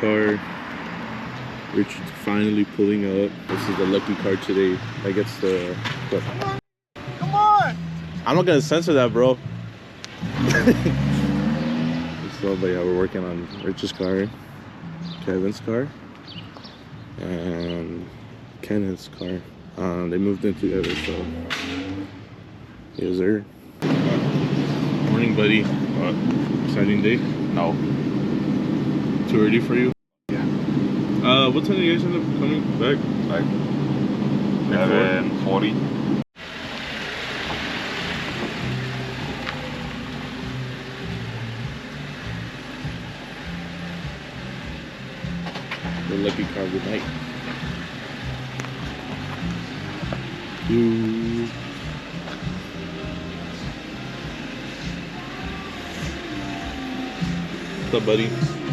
car. Richard's finally pulling up. This is the lucky car today. I gets the. Come on! I'm not gonna censor that, bro. So, but yeah, we're working on Rich's car, Kevin's car, and Kenneth's car. They moved in together, so yes, sir. Morning, buddy. What? Exciting day? No. Too early for you? Yeah. What time do you guys end up coming back? Like 11:40. The lucky car, good night. You. What's up, buddy?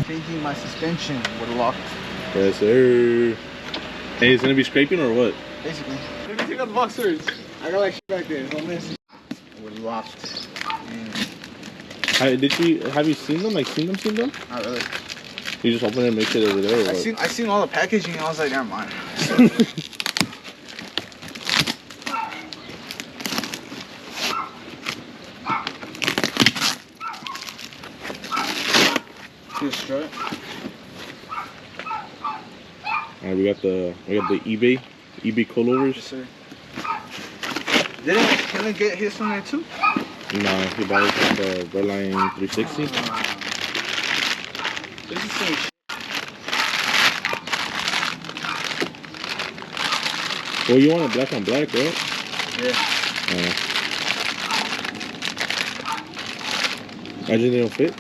Changing my suspension with locked. Yes, sir. Hey, it's gonna be scraping or what? Basically. Let me take out the boxers. I got like shit back there. Don't miss. With locked. Have you seen them? Like seen them? Not really. You just open it and make it over there. Or I seen all the packaging and I was like, never mind. Strut. Alright, we got the eBay Coilovers. Yes, sir. Didn't Kevin get his from there too? No, he bought it from the Redline 360. This is the same shit. Well, you want a black on black, right? Yeah. Imagine they don't fit.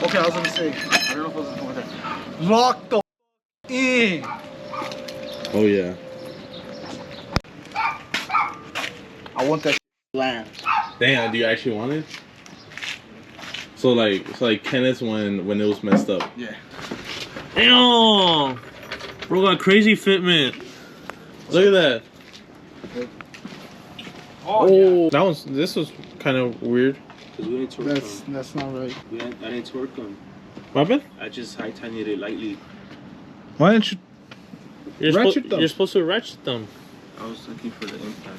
Okay, I was gonna say, I don't know if I was over there. Lock the in. Oh yeah. I want that land. Damn, do you actually want it? So like Kenneth's when it was messed up. Yeah. Damn, bro got crazy fitment. Look at that. Oh, yeah. This was kind of weird. Cause we didn't torque them. That's not right. I didn't torque them. What happened? I just high tightened it lightly. Why didn't you? Ratchet them. You're supposed to ratchet them. I was looking for the impact.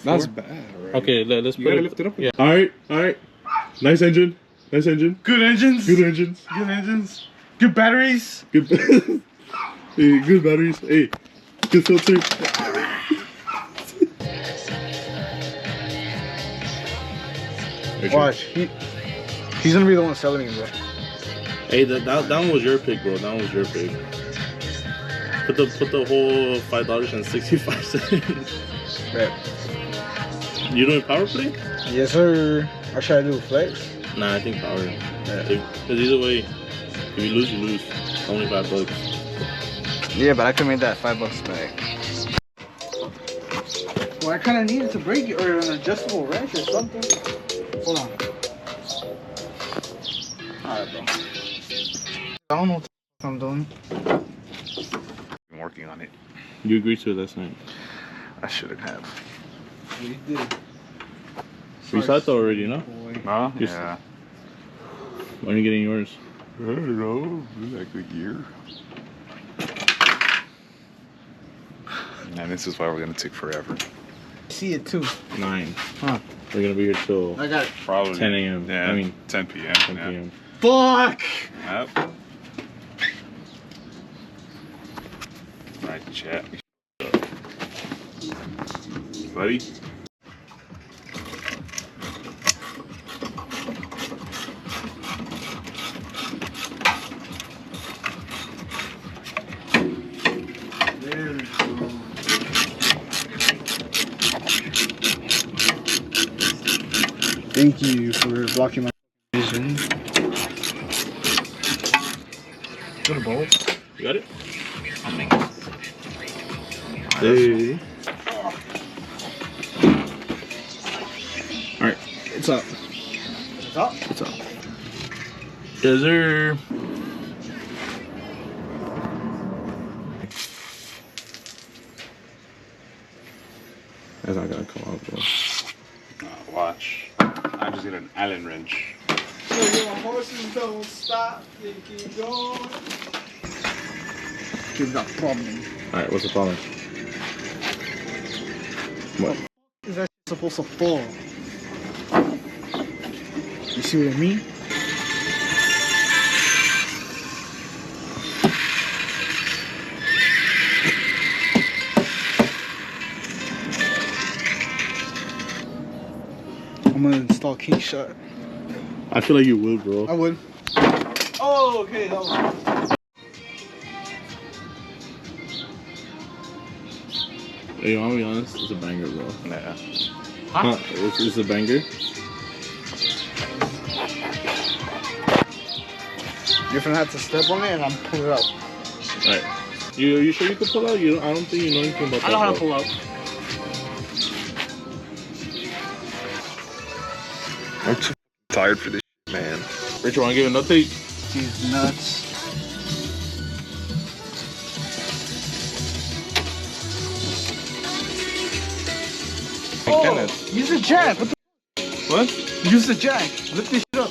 That's bad, right? Okay, let's You put gotta it. lift it up. Yeah. All right. Nice engine. Good engines. Good engines. Good engines. Good batteries. Good. Hey, good batteries. Hey, good filter. Watch. He's gonna be the one selling it, bro. Hey, that one was your pick, bro. That one was your pick. Put the whole $5.65. Bet. You doing power play? Yes, sir. I try to do a flex. Nah, I think power. Because either way, if you lose, you lose. Only $5. Yeah, but I could make that $5 back. Well, I kind of needed to break it or an adjustable wrench or something. Hold on. Alright, bro. I don't know what I'm doing. I'm working on it. You agreed to it last night. I should have. You did. We saw it already, no? Huh? Just- Yeah. When are you getting yours? I don't know. Like a year. And this is why we're gonna take forever. See it too. 9. Huh. We're gonna be here till I got it. Probably 10 a.m. Yeah. I mean 10 p.m. 10 yeah. p.m. Fuck! Yep. Right, chat. Buddy. There we go. Thank you for blocking my vision. Got a bowl? You got it? Hey. Alright, it's up. It's up? It's up. Yes, sir. I just need an Allen wrench. So your horses don't stop, they keep going. You've got a problem. Alright, what's the problem? What? Is that supposed to fall? You see what I mean? I'm gonna install key shut. I feel like you will, bro. I would. Oh, okay, that was. Hey, you want to be honest? It's a banger, bro. Nah. Huh? It's a banger. You're gonna have to step on it and I'm pull it out. Alright. You sure you can pull out? I don't think you know anything about that. I know how to bro. pull out. I'm too tired for this shit, man. Rich, want to give an update? These nuts. Hey, Kenneth. Use the jack. What? What? Use the jack. Lift this shit up.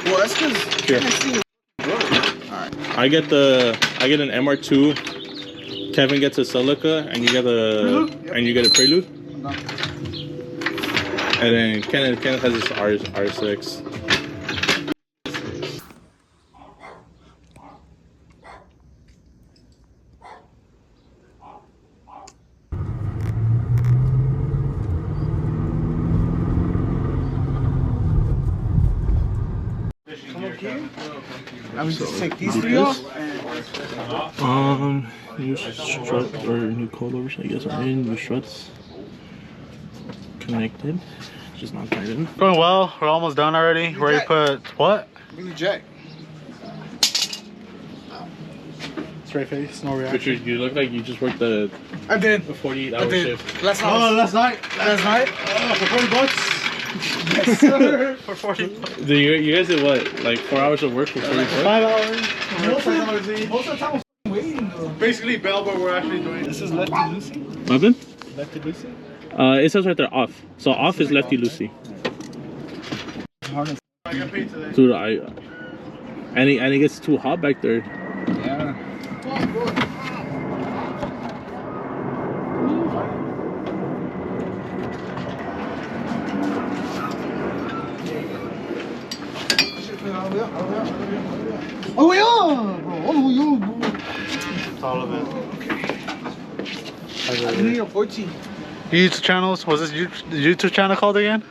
Well, that's because Here. I get an MR2. Kevin gets a Celica, and you get a Prelude. And then Kenneth has this R6. I'm just take these three off. New strut or new coilovers, I guess, are in. New struts connected, just not tied in. Going well. We're almost done already. Ready to put what? Bring the jack. Straight face, no reaction. Richard, you look like you just worked a I did. 48-hour shift. Last night. last night. Last night. For 40 bucks. Yes, sir. For 40 bucks. You guys did what? Like 4 hours of work for 40 bucks? 5 hours. Most of the time I was waiting though. Basically, Bell, but we're actually doing this. Is Lefty Lucy? Muffin? Lefty Lucy? It says right there off. So off is lefty loosey. I got paid today. Dude, and it gets too hot back there. Yeah. Oh yeah, bro. Oh yeah, bro. It's all of it. I need a 14. YouTube channels. What's this YouTube channel called again?